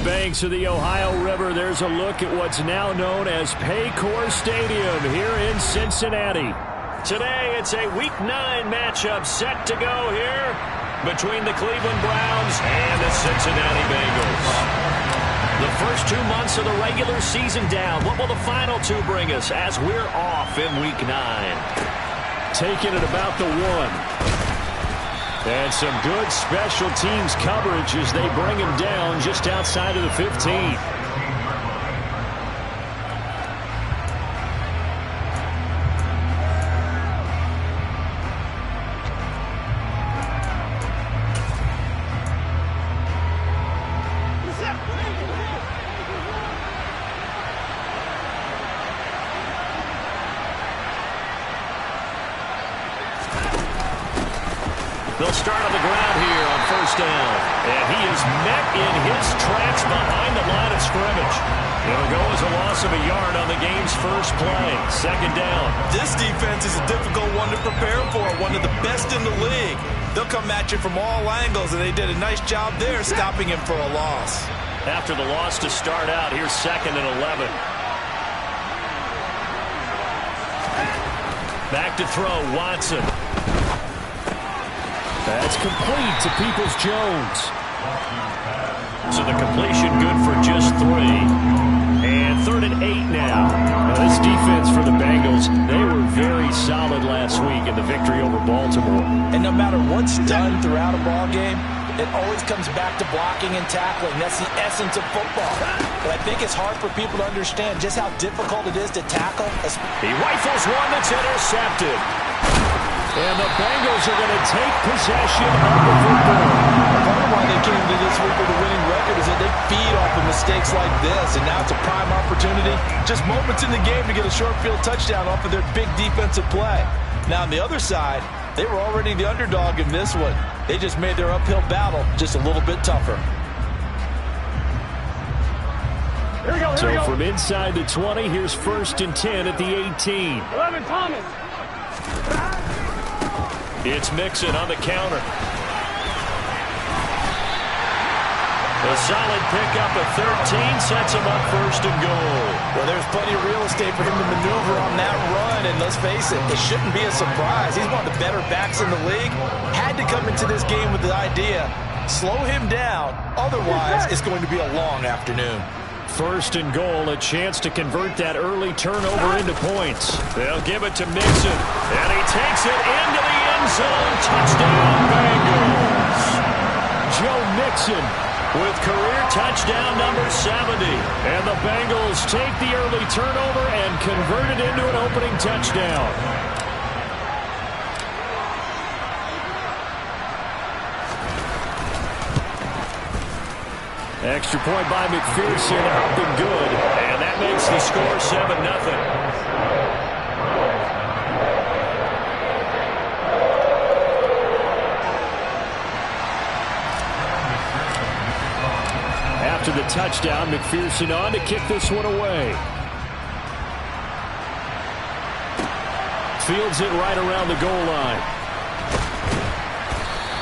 banks of the Ohio River, there's a look at what's now known as Paycor Stadium here in Cincinnati. Today, it's a Week 9 matchup set to go here between the Cleveland Browns and the Cincinnati Bengals. The first 2 months of the regular season down. What will the final 2 bring us as we're off in Week 9? Taking it about the 1. And some good special teams coverage as they bring him down just outside of the 15. They'll start on the ground here on first down. And he is met in his tracks behind the line of scrimmage. It'll go as a loss of a yard on the game's first play. Second down. This defense is a difficult one to prepare for, one of the best in the league. They'll come at you from all angles, and they did a nice job there stopping him for a loss. After the loss to start out, here's 2nd and 11. Back to throw, Watson. That's complete to Peoples-Jones. So the completion good for just 3. And 3rd and 8 now. Now this defense for the Bengals, they were very solid last week in the victory over Baltimore. And no matter what's done throughout a ball game, it always comes back to blocking and tackling. That's the essence of football. But I think it's hard for people to understand just how difficult it is to tackle. He rifles one that's intercepted. And the Bengals are going to take possession of the football. Part of why they came to this week with a winning record is that they feed off of mistakes like this. And now it's a prime opportunity. Just moments in the game to get a short field touchdown off of their big defensive play. Now on the other side, they were already the underdog in this one. They just made their uphill battle just a little bit tougher. So from inside the 20, here's 1st and 10 at the 18. 11, Thomas. It's Mixon on the counter. A solid pickup of 13 sets him up 1st and goal. Well, there's plenty of real estate for him to maneuver on that run, and let's face it, it shouldn't be a surprise. He's one of the better backs in the league. Had to come into this game with the idea, slow him down, otherwise it's going to be a long afternoon. 1st and goal, a chance to convert that early turnover into points. They'll give it to Mixon, and he takes it into the end zone. Touchdown, Bengals. Joe Mixon with career touchdown number 70. And the Bengals take the early turnover and convert it into an opening touchdown. Extra point by McPherson, up and good. And that makes the score 7-0. After the touchdown, McPherson on to kick this one away. Fields it right around the goal line.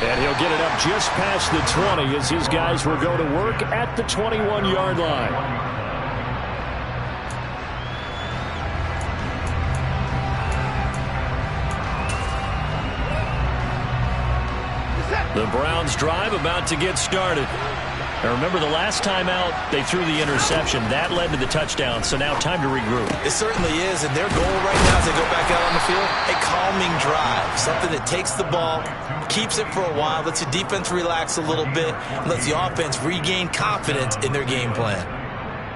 And he'll get it up just past the 20 as his guys will go to work at the 21-yard line. The Browns drive about to get started. Now remember, the last time out, they threw the interception. That led to the touchdown, so now time to regroup. It certainly is, and their goal right now as they go back out on the field, a calming drive. Something that takes the ball, keeps it for a while, lets the defense relax a little bit, and lets the offense regain confidence in their game plan.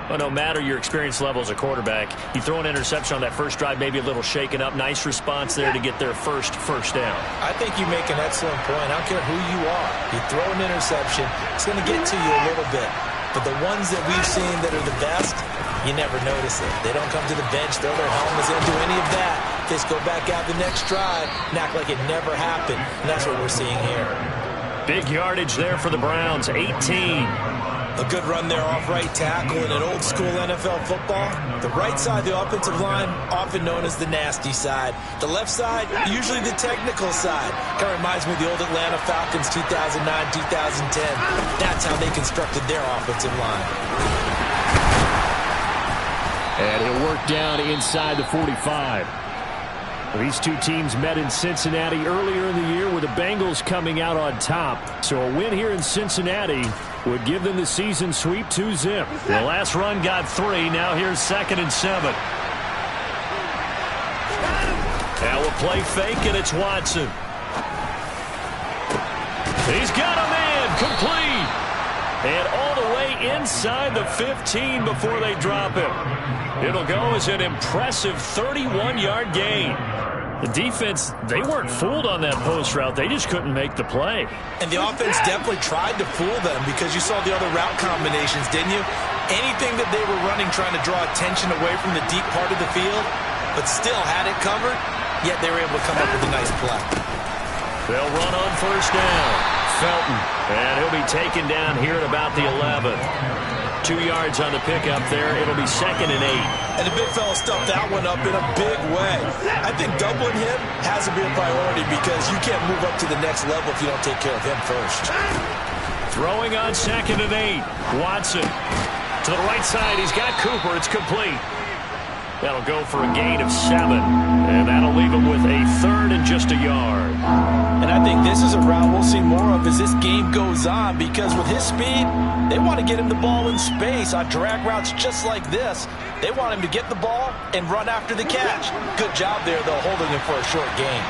Well, no matter your experience level as a quarterback, you throw an interception on that first drive, maybe a little shaken up. Nice response there to get their first down. I think you make an excellent point. I don't care who you are. You throw an interception, it's going to get to you a little bit. But the ones that we've seen that are the best, you never notice it. They don't come to the bench, throw their helmets, they don't do any of that. They just go back out the next drive and act like it never happened. And that's what we're seeing here. Big yardage there for the Browns, 18. A good run there off right tackle in an old school NFL football. The right side of the offensive line, often known as the nasty side. The left side, usually the technical side. Kind of reminds me of the old Atlanta Falcons 2009, 2010. That's how they constructed their offensive line. And he'll work down inside the 45. These two teams met in Cincinnati earlier in the year with the Bengals coming out on top. So a win here in Cincinnati would give them the season sweep 2-zip. The last run got 3. Now here's 2nd and 7. Now we'll play fake, and it's Watson. He's got a man complete. And all the way inside the 15 before they drop him. It'll go as an impressive 31-yard gain. The defense, they weren't fooled on that post route. They just couldn't make the play. And the offense definitely tried to fool them because you saw the other route combinations, didn't you? Anything that they were running trying to draw attention away from the deep part of the field, but still had it covered, yet they were able to come up with a nice play. They'll run on 1st down. Felton, and he'll be taken down here at about the 11. 2 yards on the pickup there. It'll be 2nd and 8. And the big fella stuffed that one up in a big way. I think doubling him has to be a priority because you can't move up to the next level if you don't take care of him first. Throwing on 2nd and 8. Watson to the right side. He's got Cooper. It's complete. That'll go for a gain of 7. And that'll leave him with a 3rd and just a yard. And I think this is a route we'll see more of as this game goes on because with his speed, they want to get him the ball in space on drag routes just like this. They want him to get the ball and run after the catch. Good job there, though, holding him for a short gain.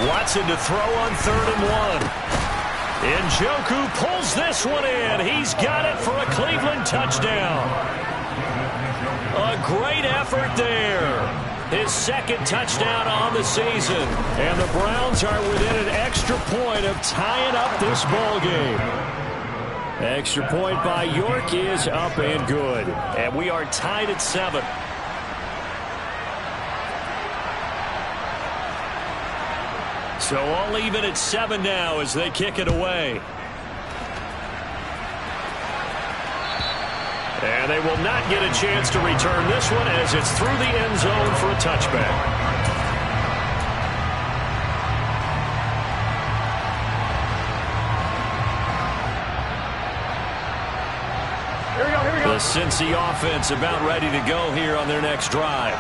Watson to throw on 3rd and 1. Njoku pulls this one in. He's got it for a Cleveland touchdown. A great effort there. His 2nd touchdown on the season. And the Browns are within an extra point of tying up this ball game. Extra point by York is up and good. And we are tied at 7. So all even at 7 now as they kick it away. And they will not get a chance to return this one as it's through the end zone for a touchback. The Cincy offense about ready to go here on their next drive.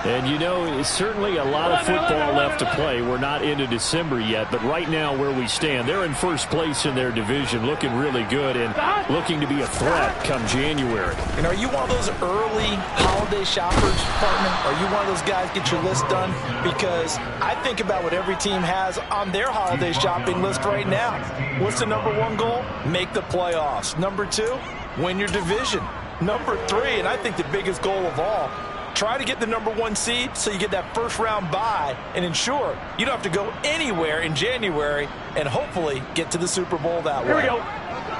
And, you know, certainly a lot of football left to play. We're not into December yet, but right now where we stand, they're in first place in their division, looking really good and looking to be a threat come January. And are you one of those early holiday shoppers, partner? Are you one of those guys get your list done? Because I think about what every team has on their holiday shopping list right now. What's the #1 goal? Make the playoffs. #2, win your division. #3, and I think the biggest goal of all, try to get the #1 seed so you get that first-round bye and ensure you don't have to go anywhere in January and hopefully get to the Super Bowl that way. Here we go.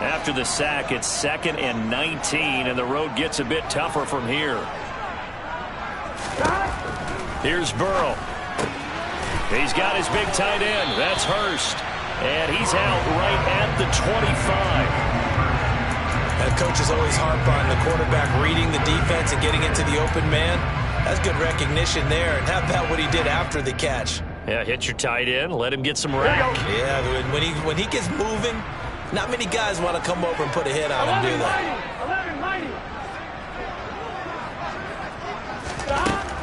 After the sack, it's 2nd and 19, and the road gets a bit tougher from here. Here's Burrow. He's got his big tight end. That's Hurst. And he's out right at the 25. That coach is always harp on the quarterback reading the defense and getting into the open man. That's good recognition there. And how about what he did after the catch? Yeah, hit your tight end, let him get some rack. Yeah, when he gets moving, not many guys want to come over and put a hit on him, do they?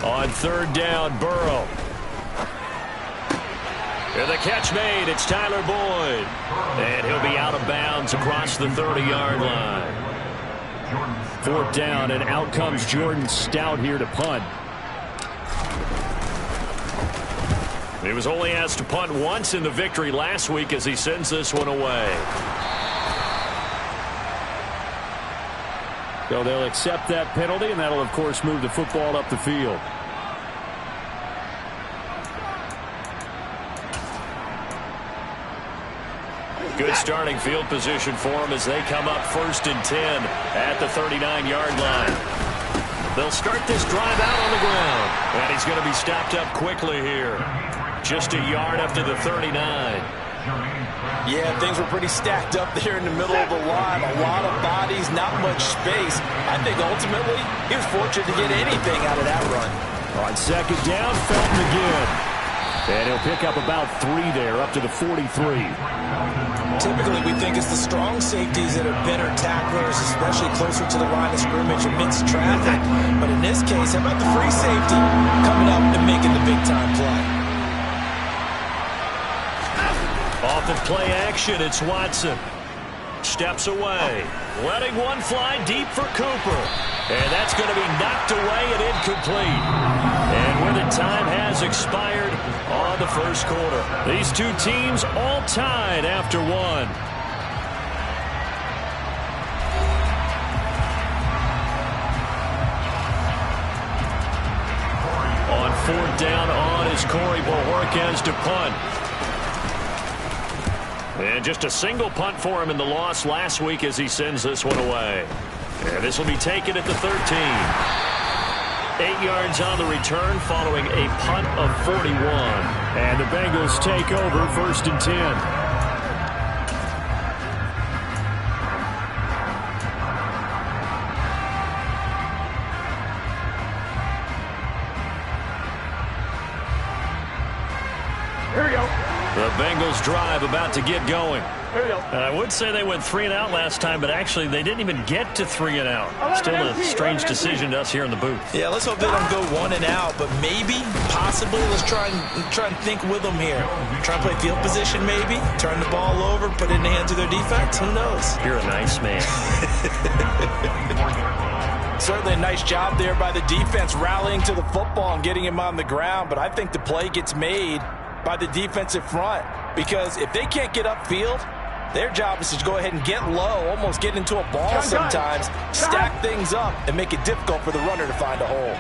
On 3rd down, Burrow. And the catch made. It's Tyler Boyd. And he'll be out of bounds across the 30-yard line. 4th down, and out comes Jordan Stout here to punt. He was only asked to punt once in the victory last week as he sends this one away. So they'll accept that penalty, and that'll, of course, move the football up the field. Good starting field position for them as they come up 1st and 10 at the 39-yard line. They'll start this drive out on the ground. And he's going to be stopped up quickly here. Just a yard up to the 39. Yeah, things were pretty stacked up there in the middle of the line. A lot of bodies, not much space. I think ultimately he was fortunate to get anything out of that run. On second down, Felton again. And he'll pick up about 3 there, up to the 43. Typically, we think it's the strong safeties that are better tacklers, especially closer to the line of scrimmage amidst traffic. But in this case, how about the free safety coming up and making the big-time play? Off of play action, it's Watson. Steps away, letting one fly deep for Cooper. And that's going to be knocked away and incomplete. And with it, time has expired on the first quarter. These two teams all tied after one. On fourth down on is Corey Bojorquez to punt. And just a single punt for him in the loss last week as he sends this one away. And this will be taken at the 13. 8 yards on the return following a punt of 41. And the Bengals take over 1st and 10. The Bengals drive about to get going. Here we go. And I would say they went 3 and out last time, but actually they didn't even get to 3 and out. Still a strange decision to us here in the booth. Yeah, let's hope they don't go 1 and out, but maybe, possibly, let's try and think with them here. Try and play field position maybe, turn the ball over, put it in the hands of their defense. Who knows? You're a nice man. Certainly a nice job there by the defense rallying to the football and getting him on the ground, but I think the play gets made by the defensive front, because if they can't get upfield, their job is to go ahead and get low, almost get into a ball sometimes, stack things up, and make it difficult for the runner to find a hole.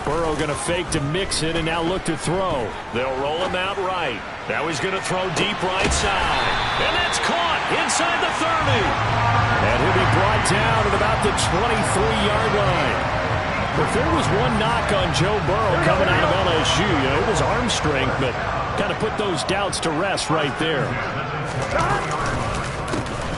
Burrow going to fake to Mixon and now look to throw. They'll roll him out right. Now he's going to throw deep right side. And that's caught inside the 30. And he'll be brought down at about the 23-yard line. If there was one knock on Joe Burrow coming out of LSU, it was arm strength, but kind of put those doubts to rest right there.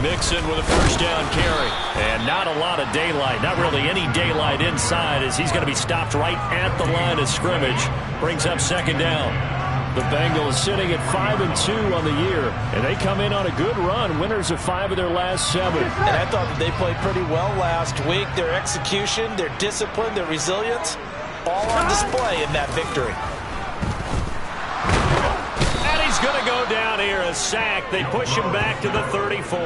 Mixon with a first down carry. And not a lot of daylight. Not really any daylight inside as he's going to be stopped right at the line of scrimmage. Brings up second down. The Bengals sitting at 5-2 on the year. And they come in on a good run. Winners of 5 of their last 7. And I thought that they played pretty well last week. Their execution, their discipline, their resilience, all on display in that victory. He's going to go down here, a sack. They push him back to the 34.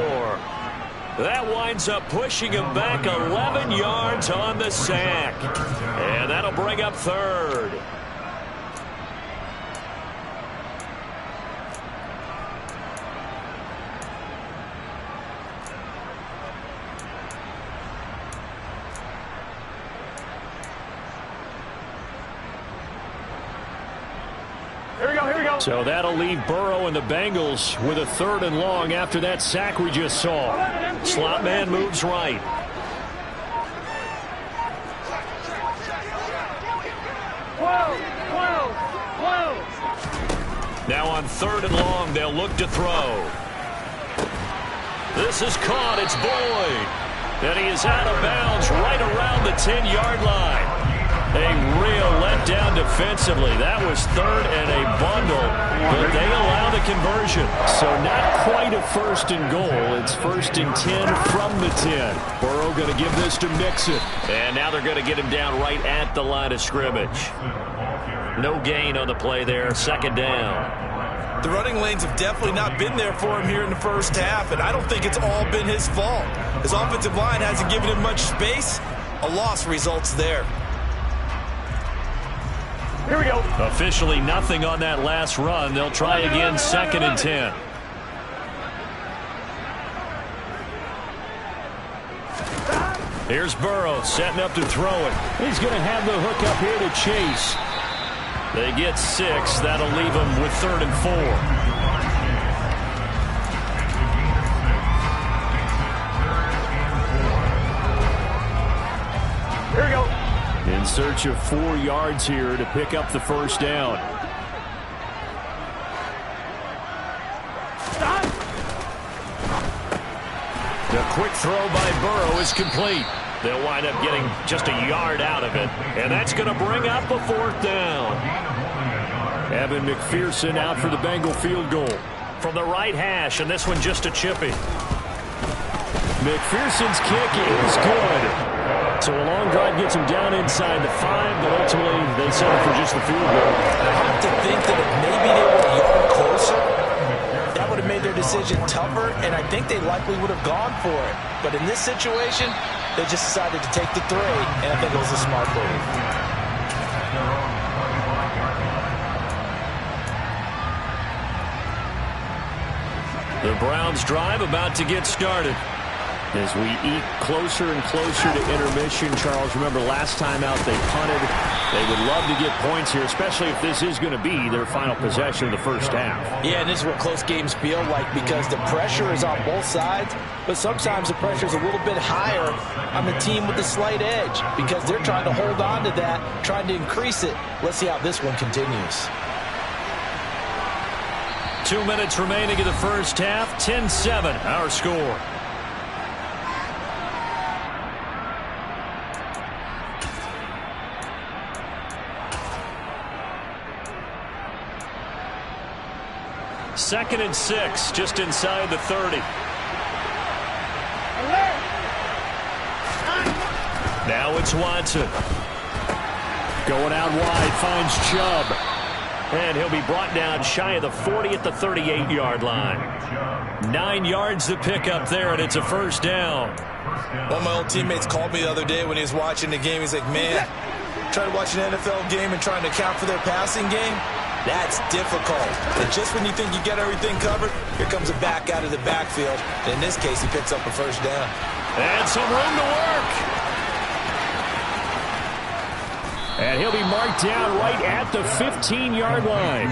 That winds up pushing him back 11 yards on the sack. And that'll bring up 3rd. So that'll leave Burrow and the Bengals with a 3rd and long after that sack we just saw. Slot man moves right. Now on 3rd and long, they'll look to throw. This is caught. It's Boyd. And he is out of bounds right around the 10-yard line. A real letdown defensively. That was 3rd and a bundle, but they allow the conversion. So not quite a 1st and goal. It's 1st and 10 from the 10. Burrow going to give this to Mixon. And now they're going to get him down right at the line of scrimmage. No gain on the play there. 2nd down. The running lanes have definitely not been there for him here in the first half, and I don't think it's all been his fault. His offensive line hasn't given him much space. A loss results there. Here we go. Officially nothing on that last run. They'll try again 2nd and 10. Here's Burrow setting up to throw it. He's going to have the hook up here to Chase. They get 6. That'll leave them with 3rd and 4. In search of 4 yards here to pick up the first down. The quick throw by Burrow is complete. They'll wind up getting just a yard out of it. And that's going to bring up a 4th down. Evan McPherson out for the Bengal field goal. From the right hash, and this one just a chippy. McPherson's kick is good. So a long drive gets him down inside the 5, but ultimately they settle for just the field goal. I have to think that if maybe they were a yard closer, that would have made their decision tougher, and I think they likely would have gone for it. But in this situation, they just decided to take the 3, and I think it was a smart move. The Browns drive about to get started. As we eke closer and closer to intermission, Charles, remember last time out they punted. They would love to get points here, especially if this is going to be their final possession of the first half. Yeah, and this is what close games feel like because the pressure is on both sides, but sometimes the pressure is a little bit higher on the team with the slight edge because they're trying to hold on to that, trying to increase it. Let's see how this one continues. 2 minutes remaining in the first half. 10-7, our score. Second and 6, just inside the 30. Now it's Watson. Going out wide, finds Chubb. And he'll be brought down shy of the 40 at the 38-yard line. 9 yards to pick up there, and it's a first down. One of my old teammates called me the other day when he was watching the game. He's like, man, trying to watch an NFL game and trying to account for their passing game, that's difficult. And just when you think you get everything covered, here comes a back out of the backfield. And in this case, he picks up a first down. And some room to work. And he'll be marked down right at the 15-yard line.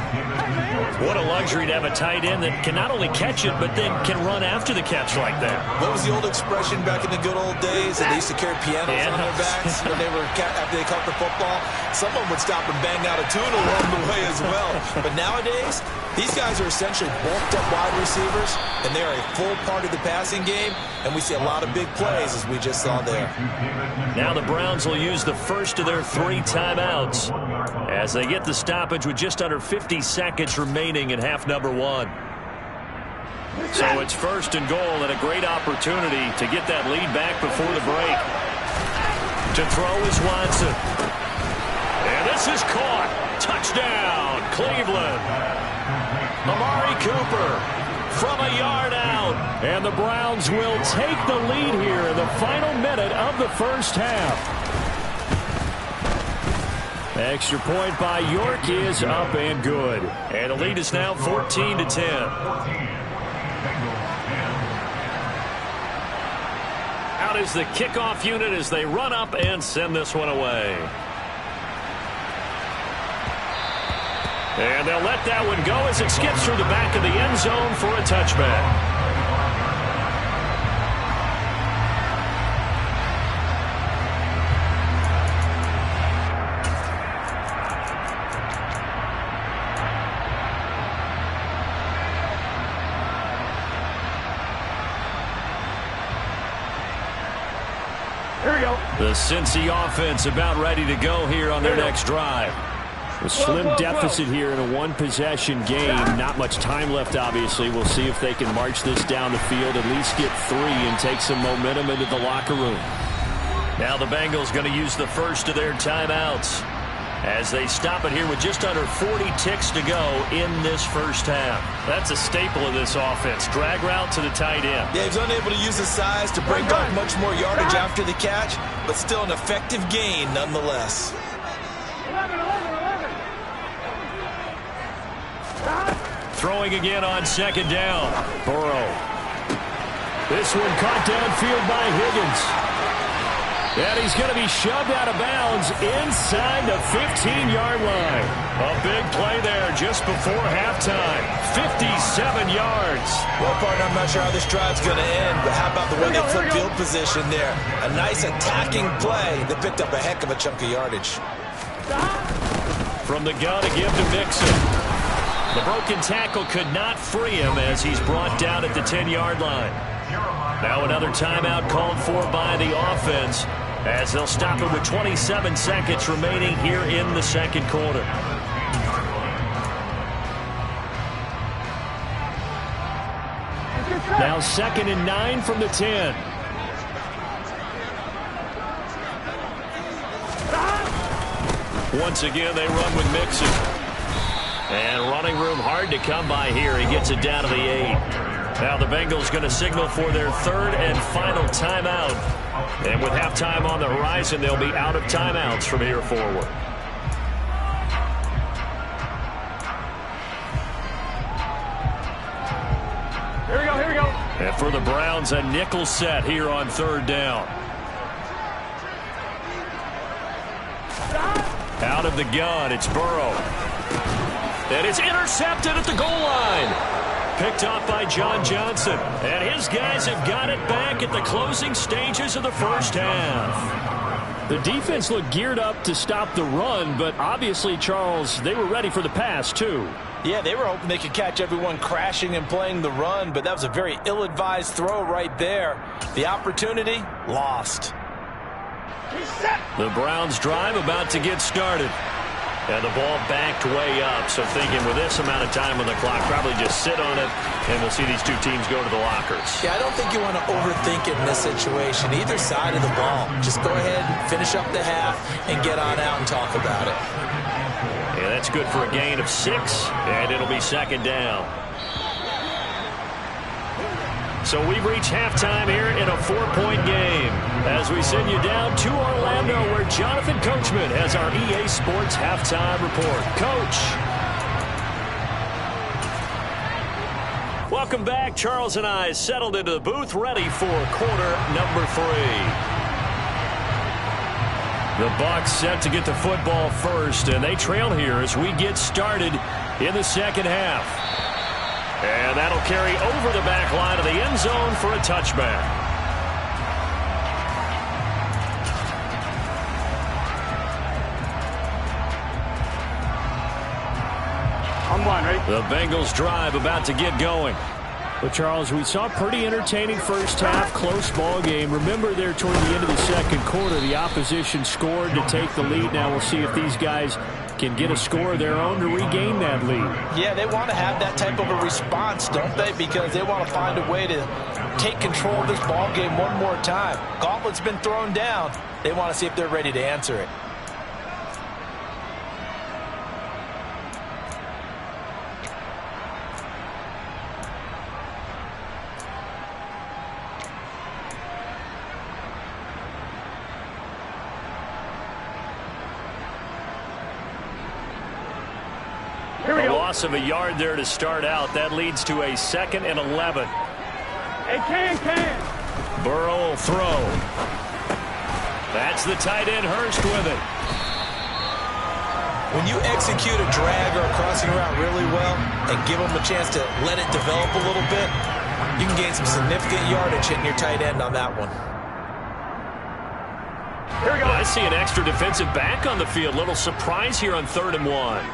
What a luxury to have a tight end that can not only catch it, but then can run after the catch like that. What was the old expression back in the good old days? They used to carry pianos on their backs when they were after they caught the football. Someone would stop and bang out a tune along the way as well. But nowadays, these guys are essentially bulked up wide receivers, and they are a full part of the passing game, and we see a lot of big plays as we just saw there. Now the Browns will use the first of their 3 timeouts as they get the stoppage with just under 50 seconds remaining in half number 1. So it's first and goal and a great opportunity to get that lead back before the break. To throw is Watson. And this is caught. Touchdown, Cleveland. Amari Cooper from a yard out. And the Browns will take the lead here in the final minute of the first half. Extra point by York is up and good. And the lead is now 14-10. Out is the kickoff unit as they run up and send this one away. And they'll let that one go as it skips through the back of the end zone for a touchback. The Cincy offense about ready to go here on their next drive. A slim deficit here in a one-possession game. Not much time left, obviously. We'll see if they can march this down the field, at least get 3 and take some momentum into the locker room. Now the Bengals going to use the first of their timeouts as they stop it here with just under 40 ticks to go in this first half. That's a staple of this offense. Drag route to the tight end. Yeah, he's unable to use his size to break off much more yardage after the catch, but still an effective gain nonetheless. Throwing again on second down. Burrow. This one caught downfield by Higgins. And he's going to be shoved out of bounds inside the 15-yard line. A big play there just before halftime. 57 yards. Well, partner, I'm not sure how this drive's going to end, but how about the way they flip field position there? A nice attacking play that picked up a heck of a chunk of yardage. From the gun to give to Mixon. The broken tackle could not free him as he's brought down at the 10-yard line. Now another timeout called for by the offense as they'll stop it with 27 seconds remaining here in the second quarter. Now 2nd and 9 from the 10. Once again, they run with Mixon. And running room hard to come by here. He gets it down to the 8. Now the Bengals going to signal for their 3rd and final timeout. And with halftime on the horizon, they'll be out of timeouts from here forward. Here we go, here we go. And for the Browns, a nickel set here on 3rd down. Out of the gun, it's Burrow. And it's intercepted at the goal line. Picked off by John Johnson. And his guys have got it back at the closing stages of the first half. The defense looked geared up to stop the run, but obviously, Charles, they were ready for the pass, too. Yeah, they were hoping they could catch everyone crashing and playing the run, but that was a very ill-advised throw right there. The opportunity, lost. The Browns drive about to get started. And the ball backed way up. So thinking with this amount of time on the clock, probably just sit on it, and we'll see these two teams go to the lockers. Yeah, I don't think you want to overthink it in this situation. Either side of the ball. Just go ahead and finish up the half and get on out and talk about it. Yeah, that's good for a gain of 6, and it'll be 2nd down. So we've reached halftime here in a 4-point game as we send you down to Orlando where Jonathan Coachman has our EA Sports halftime report. Coach. Welcome back. Charles and I settled into the booth ready for quarter number 3. The Bucs set to get the football first, and they trail here as we get started in the second half. And that'll carry over the back line of the end zone for a touchback. I'm one, ready? The Bengals drive about to get going. But, Charles, we saw a pretty entertaining first half, close ball game. Remember there toward the end of the second quarter, the opposition scored to take the lead. Now we'll see if these guys can get a score of their own to regain that lead. Yeah, they want to have that type of a response, don't they? Because they want to find a way to take control of this ball game one more time. Gauntlet's been thrown down. They want to see if they're ready to answer it. A loss of a yard there to start out. That leads to a 2nd and 11. Hey, can. Burrow will throw. That's the tight end, Hurst, with it. When you execute a drag or a crossing route really well and give them a chance to let it develop a little bit, you can gain some significant yardage hitting your tight end on that one. Here we go. I see an extra defensive back on the field. Little surprise here on 3rd and 1.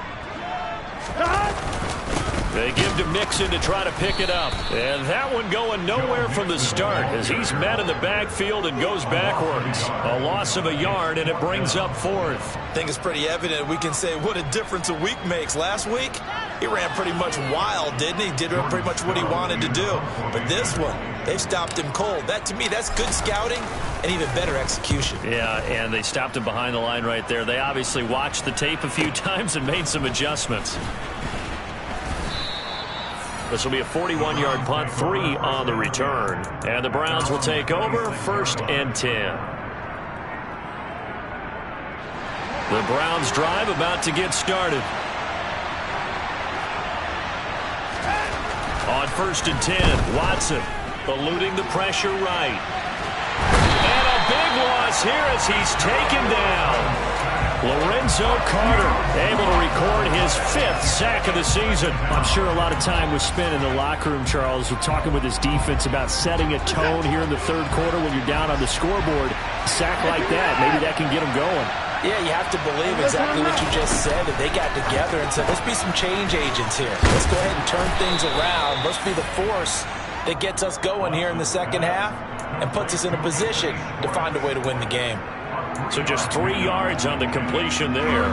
They give to Mixon to try to pick it up. And that one going nowhere from the start as he's met in the backfield and goes backwards. A loss of a yard, and it brings up 4th. I think it's pretty evident. We can say what a difference a week makes. Last week, he ran pretty much wild, didn't he? Did pretty much what he wanted to do. But this one, they've stopped him cold. That, to me, that's good scouting and even better execution. Yeah, and they stopped him behind the line right there. They obviously watched the tape a few times and made some adjustments. This will be a 41-yard punt, 3 on the return. And the Browns will take over, 1st and 10. The Browns drive about to get started. On 1st and 10, Watson eluding the pressure right. And a big loss pass here as he's taken down. Lorenzo Carter able to record his 5th sack of the season. I'm sure a lot of time was spent in the locker room, Charles, talking with his defense about setting a tone here in the third quarter when you're down on the scoreboard. A sack like that, maybe that can get them going. Yeah, you have to believe exactly what you just said, that they got together and said, let's be some change agents here. Let's go ahead and turn things around. Let's be the force that gets us going here in the second half and puts us in a position to find a way to win the game. So just 3 yards on the completion there.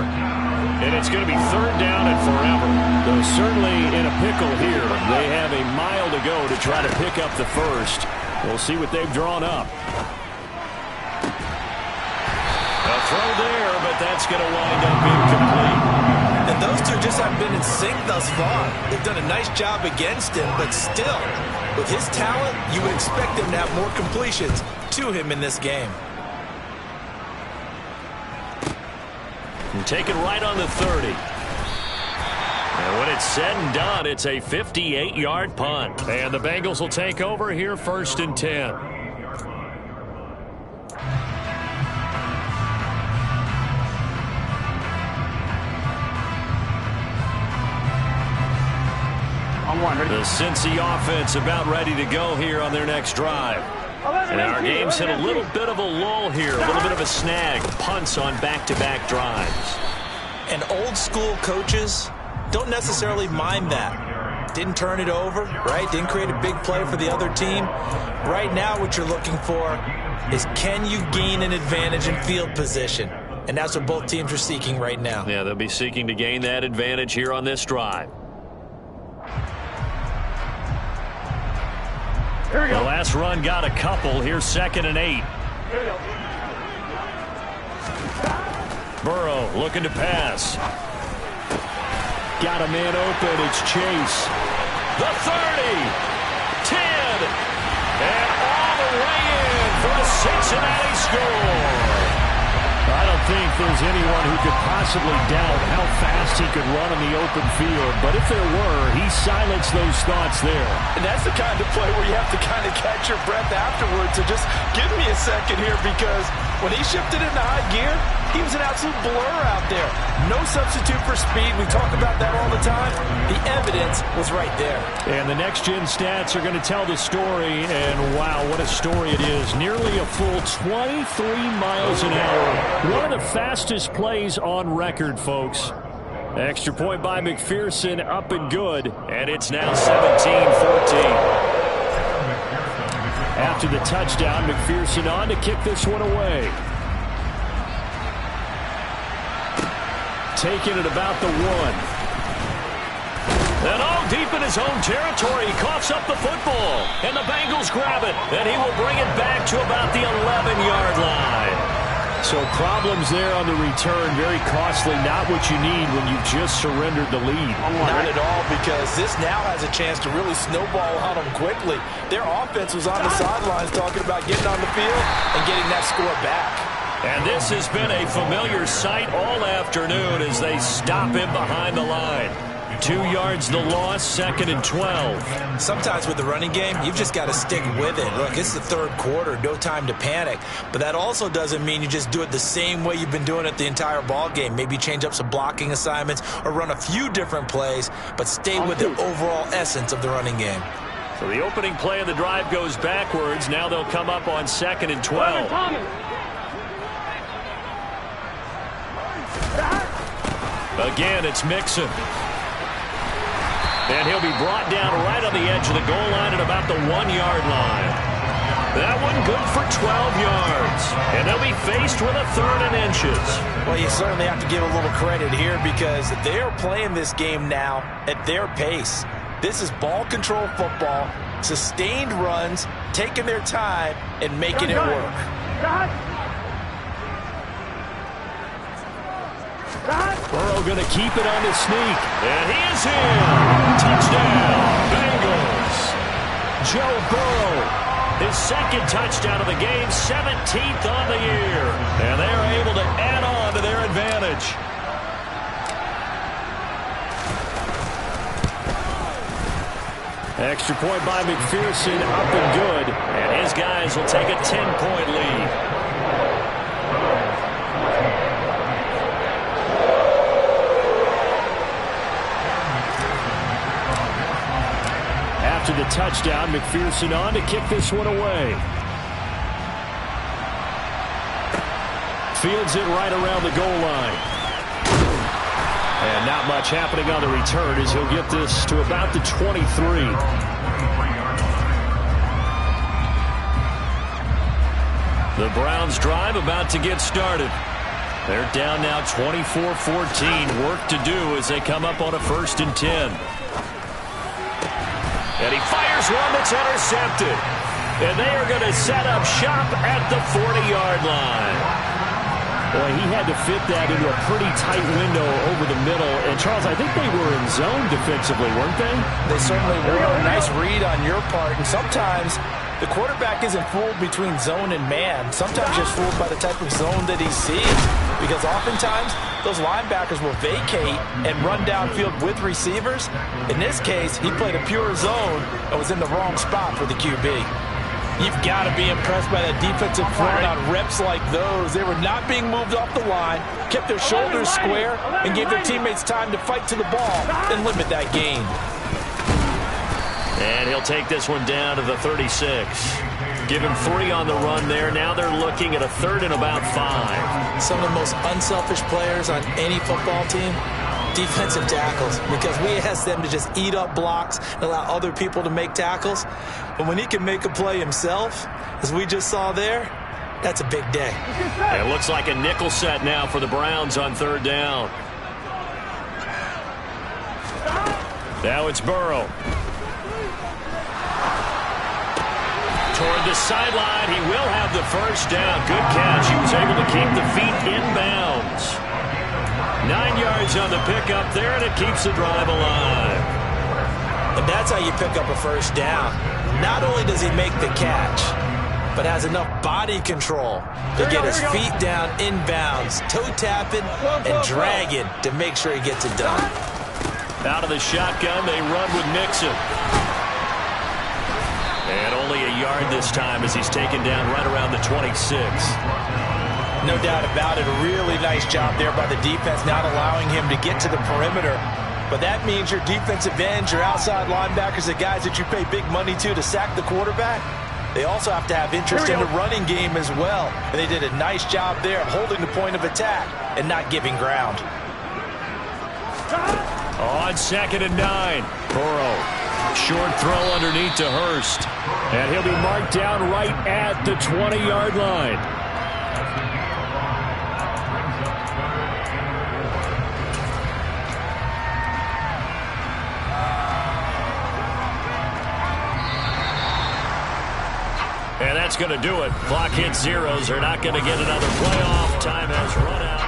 And it's going to be 3rd down and forever. Though certainly in a pickle here. They have a mile to go to try to pick up the first. We'll see what they've drawn up. A throw there, but that's going to wind up incomplete. And those two just haven't been in sync thus far. They've done a nice job against him, but still, with his talent, you would expect him to have more completions to him in this game. And take it right on the 30. And when it's said and done, it's a 58-yard punt. And the Bengals will take over here 1st and 10. The Cincy offense about ready to go here on their next drive. And our game's hit a little bit of a lull here, a little bit of a snag. Punts on back-to-back drives. And old school coaches don't necessarily mind that. Didn't turn it over, right? Didn't create a big play for the other team. Right now what you're looking for is, can you gain an advantage in field position? And that's what both teams are seeking right now. Yeah, they'll be seeking to gain that advantage here on this drive. The last run got a couple. Here's 2nd and 8. Burrow looking to pass. Got a man open. It's Chase. The 30. 10. And all the way in for the Cincinnati score. I don't think there's anyone who could possibly doubt how fast he could run on the open field. But if there were, he silenced those thoughts there. And that's the kind of play where you have to kind of catch your breath afterwards. So just give me a second here, because when he shifted into high gear, he was an absolute blur out there. No substitute for speed. We talk about that all the time. The evidence was right there. And the next-gen stats are going to tell the story. And, wow, what a story it is. Nearly a full 23 miles an hour. One of the fastest plays on record, folks. Extra point by McPherson, up and good. And it's now 17-14. After the touchdown, McPherson on to kick this one away. Taking it about the 1. And all deep in his own territory, he coughs up the football. And the Bengals grab it. And he will bring it back to about the 11-yard line. So problems there on the return, very costly, not what you need when you just surrendered the lead. Not at all, because this now has a chance to really snowball on them quickly. Their offense was on the sidelines talking about getting on the field and getting that score back. And this has been a familiar sight all afternoon as they stop him behind the line. 2 yards the loss, 2nd and 12. Sometimes with the running game, you've just got to stick with it. Look, it's the third quarter, no time to panic. But that also doesn't mean you just do it the same way you've been doing it the entire ball game. Maybe change up some blocking assignments or run a few different plays, but stay with the overall essence of the running game. So the opening play of the drive goes backwards. Now they'll come up on 2nd and 12. Again, it's Mixon. And he'll be brought down right on the edge of the goal line at about the 1-yard line. That one good for 12 yards. And they'll be faced with a 3rd and inches. Well, you certainly have to give a little credit here, because they're playing this game now at their pace. This is ball control football, sustained runs, taking their time, and making it work. Burrow going to keep it on the sneak. And he is in. Touchdown, Bengals. Joe Burrow. His 2nd touchdown of the game, 17th on the year. And they're able to add on to their advantage. Extra point by McPherson, up and good. And his guys will take a 10-point lead. the touchdown. McPherson on to kick this one away. Fields it right around the goal line. And not much happening on the return as he'll get this to about the 23. The Browns drive about to get started. They're down now 24-14. Work to do as they come up on a 1st and 10. And he fires one that's intercepted. And they are going to set up shop at the 40-yard line. Boy, he had to fit that into a pretty tight window over the middle. And, Charles, I think they were in zone defensively, weren't they? They certainly were. Nice read on your part. And sometimes the quarterback isn't fooled between zone and man. Sometimes just fooled by the type of zone that he sees. Because oftentimes those linebackers will vacate and run downfield with receivers. In this case, he played a pure zone and was in the wrong spot for the QB. You've got to be impressed by that defensive front on reps like those. They were not being moved off the line, kept their shoulders square, and gave their teammates time to fight to the ball and limit that gain. And he'll take this one down to the 36. Give him 3 on the run there. Now they're looking at a 3rd and about 5. Some of the most unselfish players on any football team, defensive tackles, because we ask them to just eat up blocks and allow other people to make tackles. But when he can make a play himself, as we just saw there, that's a big day. It looks like a nickel set now for the Browns on 3rd down. Now it's Burrow. Toward the sideline, he will have the 1st down. Good catch. He was able to keep the feet in bounds. 9 yards on the pickup there, and it keeps the drive alive. And that's how you pick up a 1st down. Not only does he make the catch, but has enough body control to get his feet down in bounds, toe tapping and dragging to make sure he gets it done. Out of the shotgun, they run with Mixon. And only a yard this time as he's taken down right around the 26. No doubt about it. A really nice job there by the defense, not allowing him to get to the perimeter. But that means your defensive ends, your outside linebackers, the guys that you pay big money to sack the quarterback, they also have to have interest in the running game as well. And they did a nice job there holding the point of attack and not giving ground. On 2nd and 9. Burrow. Short throw underneath to Hurst. And he'll be marked down right at the 20-yard line. And that's going to do it. Clock hits zeros. They're not going to get another playoff. Time has run out.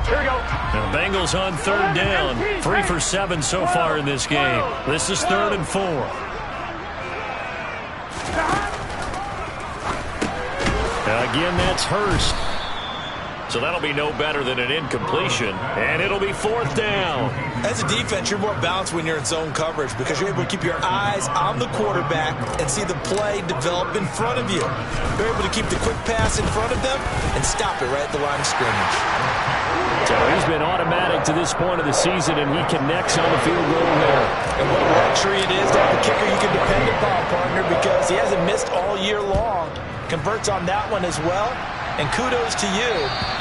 Here we go. The Bengals on 3rd down. 3 for 7 so far in this game. This is 3rd and 4. Again, that's Hurst. So that'll be no better than an incompletion. And it'll be 4th down. As a defense, you're more balanced when you're in zone coverage because you're able to keep your eyes on the quarterback and see the play develop in front of you. You're able to keep the quick pass in front of them and stop it right at the line of scrimmage. So he's been automatic to this point of the season, and he connects on the field goal there. And what a luxury it is to have a kicker you can depend upon, partner, because he hasn't missed all year long. Converts on that one as well. And kudos to you.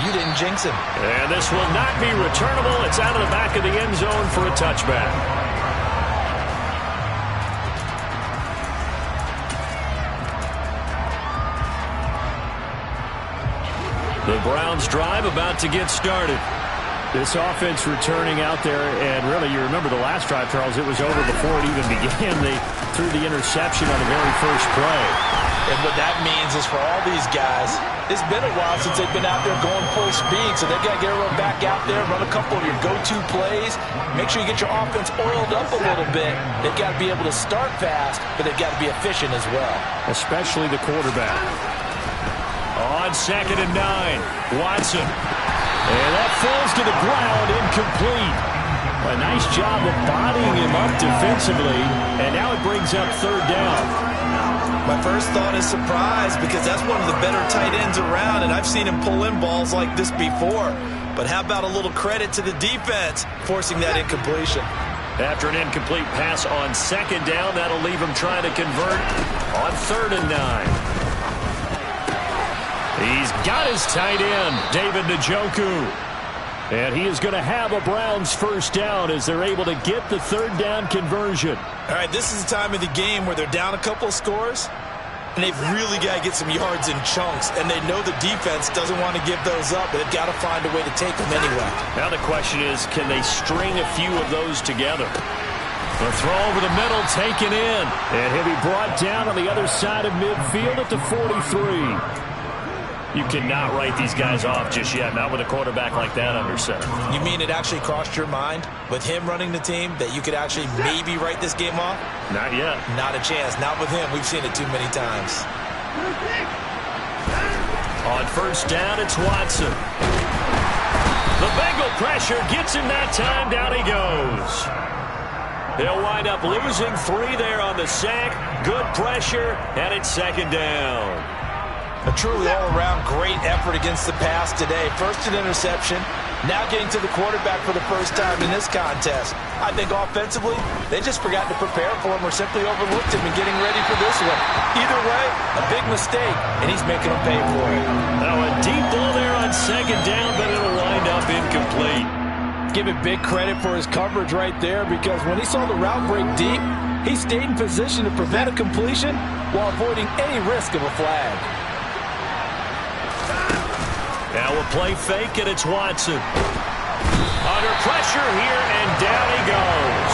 You didn't jinx him. And this will not be returnable. It's out of the back of the end zone for a touchback. The Browns drive about to get started. This offense returning out there, and really, you remember the last drive, Charles, it was over before it even began. They threw the interception on the very first play. And what that means is for all these guys, it's been a while since they've been out there going full speed, so they've got to get everyone back out there, run a couple of your go-to plays, make sure you get your offense oiled up a little bit. They've got to be able to start fast, but they've got to be efficient as well. Especially the quarterback. On 2nd and 9, Watson. And that falls to the ground, incomplete. A nice job of bodying him up defensively, and now it brings up 3rd down. My first thought is surprise because that's one of the better tight ends around, and I've seen him pull in balls like this before. But how about a little credit to the defense forcing that incompletion? After an incomplete pass on second down, that'll leave him trying to convert on 3rd and 9. He's got his tight end, David Njoku. And he is going to have a Browns first down as they're able to get the 3rd down conversion. All right, this is the time of the game where they're down a couple of scores, and they've really got to get some yards in chunks, and they know the defense doesn't want to give those up, but they've got to find a way to take them anyway. Now the question is, can they string a few of those together? The throw over the middle, taken in, and he'll be brought down on the other side of midfield at the 43. You cannot write these guys off just yet, not with a quarterback like that under center. You mean it actually crossed your mind with him running the team that you could actually maybe write this game off? Not yet. Not a chance. Not with him. We've seen it too many times. On first down, it's Watson. The Bengal pressure gets him that time. Down he goes. He'll wind up losing 3 there on the sack. Good pressure, and it's 2nd down. A truly all-around great effort against the pass today. First an interception, now getting to the quarterback for the first time in this contest. I think offensively, they just forgot to prepare for him or simply overlooked him in getting ready for this one. Either way, a big mistake, and he's making them pay for it. Now a deep ball there on 2nd down, but it'll wind up incomplete. Give it big credit for his coverage right there, because when he saw the route break deep, he stayed in position to prevent a completion while avoiding any risk of a flag. Now a play fake, and it's Watson. Under pressure here, and down he goes.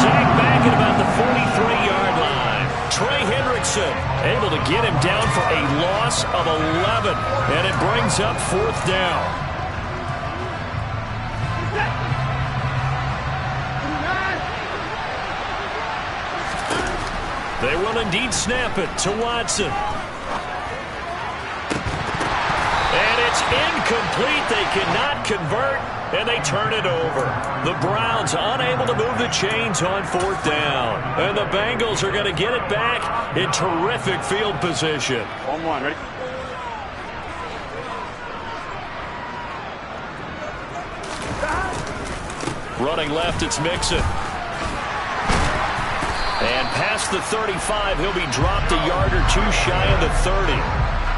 Sacked back at about the 43-yard line. Trey Hendrickson able to get him down for a loss of 11, and it brings up 4th down. They will indeed snap it to Watson. And it's incomplete. They cannot convert, and they turn it over. The Browns unable to move the chains on 4th down. And the Bengals are going to get it back in terrific field position. On 1, ready? Running left, it's Mixon. And past the 35, he'll be dropped a yard or 2 shy of the 30.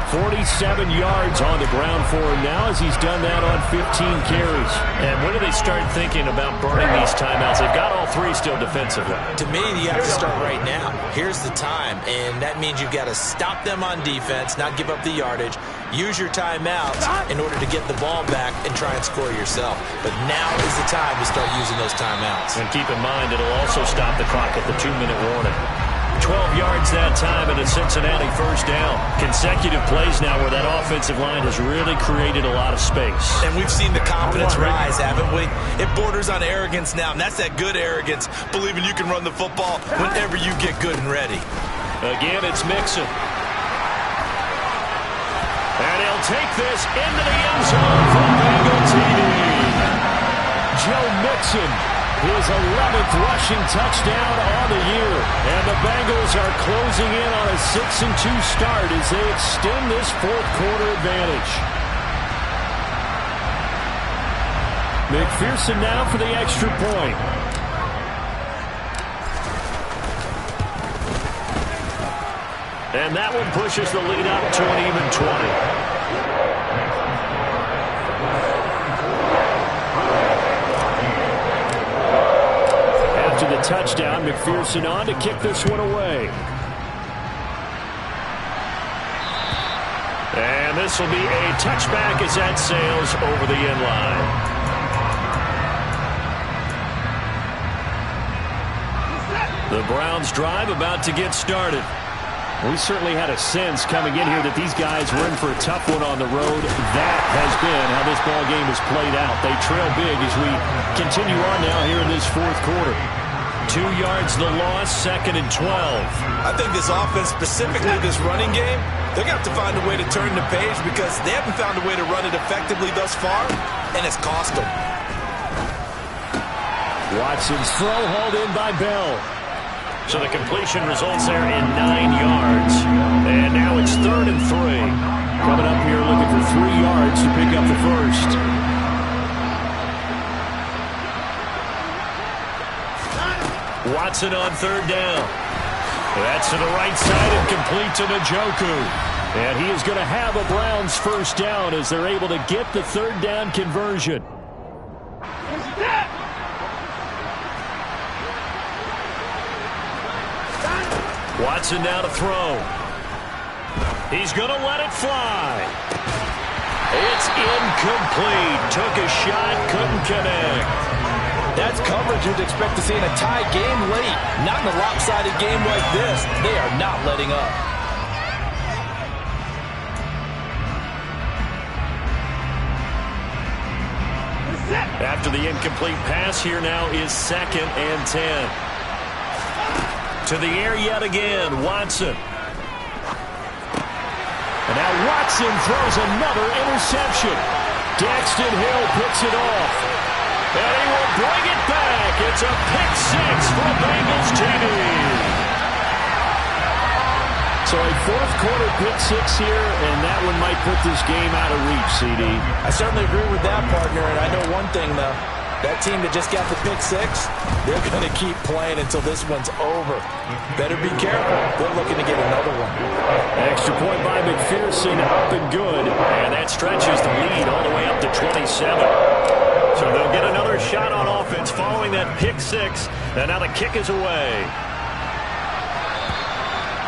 47 yards on the ground for him now as he's done that on 15 carries. And when do they start thinking about burning these timeouts? They've got all 3 still defensively. To me, you have to start right now. Here's the time, and that means you've got to stop them on defense, not give up the yardage, use your timeouts in order to get the ball back and try and score yourself. But now is the time to start using those timeouts. And keep in mind, it'll also stop the clock at the 2-minute warning. 12 yards that time and a Cincinnati first down. Consecutive plays now where that offensive line has really created a lot of space. And we've seen the confidence rise, haven't we? It borders on arrogance now, and that's that good arrogance, believing you can run the football whenever you get good and ready. Again, it's Mixon. And he'll take this into the end zone for Bengal TD. Joe Mixon, his 11th rushing touchdown on the year. And the Bengals are closing in on a 6-2 start as they extend this 4th quarter advantage. McPherson now for the extra point. And that one pushes the lead up to an even 20. The touchdown, McPherson on to kick this one away. And this will be a touchback as that sails over the end line. The Browns drive about to get started. We certainly had a sense coming in here that these guys were in for a tough one on the road. That has been how this ball game has played out. They trail big as we continue on now here in this 4th quarter. 2 yards the loss, 2nd and 12. I think this offense, specifically this running game, they're going to have to find a way to turn the page because they haven't found a way to run it effectively thus far, and it's cost them. Watson's throw hauled in by Bell. So the completion results there in 9 yards. And now it's 3rd and 3. Coming up here looking for 3 yards to pick up the first. Watson on third down. That's to the right side and complete to Njoku. And he is going to have a Browns first down as they're able to get the third down conversion. Watson now to throw. He's going to let it fly. It's incomplete. Took a shot, couldn't connect. That's coverage you'd expect to see in a tie game late. Not in a lopsided game like this. They are not letting up. After the incomplete pass, here now is 2nd and 10. To the air yet again, Watson. And now Watson throws another interception. Daxton Hill picks it off. And he will bring it back. It's a pick six for Bengals TD. So a fourth quarter pick six here, and that one might put this game out of reach, CD. I certainly agree with that, partner, and I know one thing, though. That team that just got the pick six, they're going to keep playing until this one's over. Better be careful. They're looking to get another one. Extra point by McPherson, up and good. And that stretches the lead all the way up to 27. So they'll get another shot on offense following that pick six. And now the kick is away.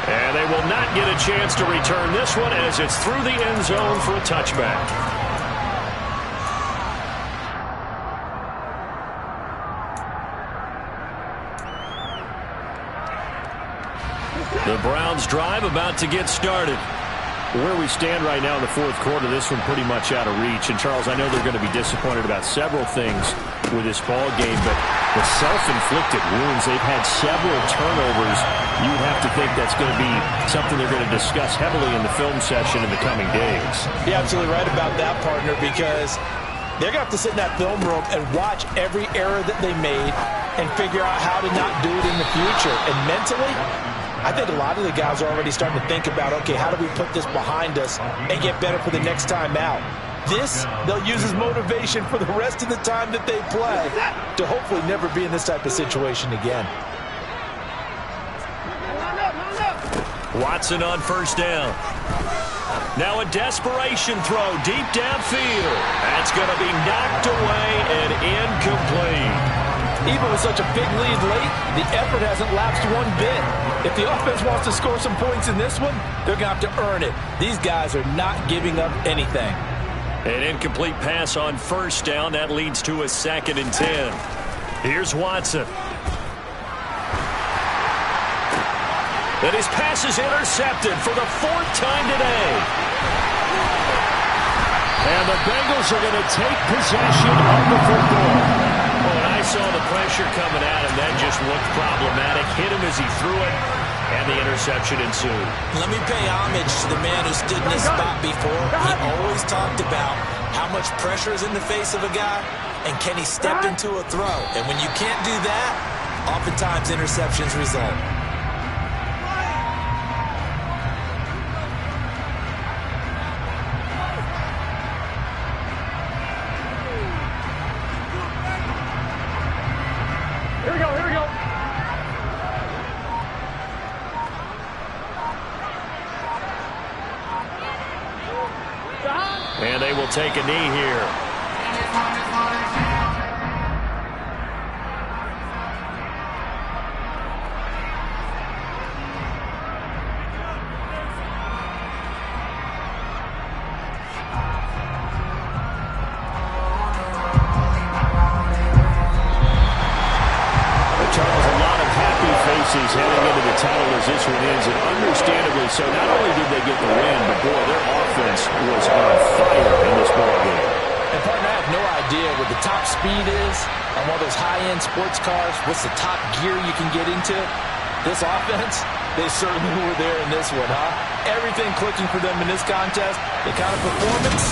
And they will not get a chance to return this one as it's through the end zone for a touchback. The Browns drive about to get started. Where we stand right now in the fourth quarter, this one pretty much out of reach. And, Charles, I know they're going to be disappointed about several things with this ball game, but the self-inflicted wounds, they've had several turnovers. You would have to think that's going to be something they're going to discuss heavily in the film session in the coming days. You're absolutely right about that, partner, because they're going to have to sit in that film room and watch every error that they made and figure out how to not do it in the future. And mentally, I think a lot of the guys are already starting to think about, okay, how do we put this behind us and get better for the next time out? This, they'll use as motivation for the rest of the time that they play to hopefully never be in this type of situation again. Watson on first down. Now a desperation throw deep downfield. That's going to be knocked away and incomplete. Even with such a big lead late, the effort hasn't lapsed one bit. If the offense wants to score some points in this one, they're going to have to earn it. These guys are not giving up anything. An incomplete pass on first down. That leads to a 2nd and 10. Here's Watson. And his pass is intercepted for the 4th time today. And the Bengals are going to take possession of the football. When I saw the pressure coming at him, that just looked problematic. Hit him as he threw it, and the interception ensued. Let me pay homage to the man who stood in this spot before. He always talked about how much pressure is in the face of a guy, and can he step into a throw. And when you can't do that, oftentimes interceptions result. And they will take a knee here. Heading into the tunnel as this one ends, and understandably so. Not only did they get the win, but boy, their offense was on fire in this ball game. And partner, I have no idea what the top speed is on one of those high-end sports cars. What's the top gear you can get into? This offense, they certainly were there in this one, huh? Everything clicking for them in this contest. The kind of performance